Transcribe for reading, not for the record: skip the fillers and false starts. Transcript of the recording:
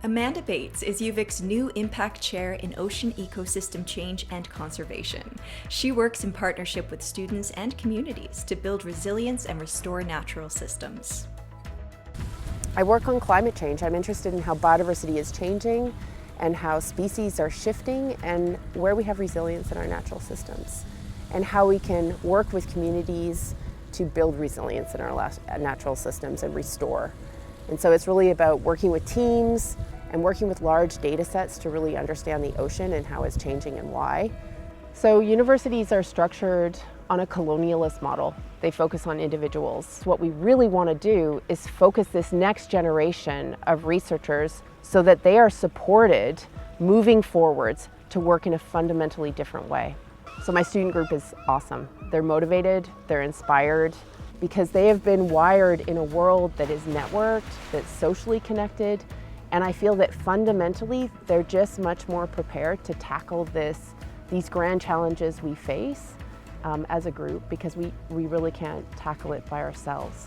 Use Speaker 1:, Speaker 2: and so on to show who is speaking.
Speaker 1: Amanda Bates is UVic's new Impact Chair in Ocean Ecosystem Change and Conservation. She works in partnership with students and communities to build resilience and restore natural systems.
Speaker 2: I work on climate change. I'm interested in how biodiversity is changing and how species are shifting and where we have resilience in our natural systems and how we can work with communities to build resilience in our natural systems and restore. And so it's really about working with teams and working with large data sets to really understand the ocean and how it's changing and why. So universities are structured on a colonialist model. They focus on individuals. What we really want to do is focus this next generation of researchers so that they are supported moving forwards to work in a fundamentally different way. So my student group is awesome. They're motivated, they're inspired, because they have been wired in a world that is networked, that's socially connected, and I feel that fundamentally they're just much more prepared to tackle these grand challenges we face as a group, because we really can't tackle it by ourselves.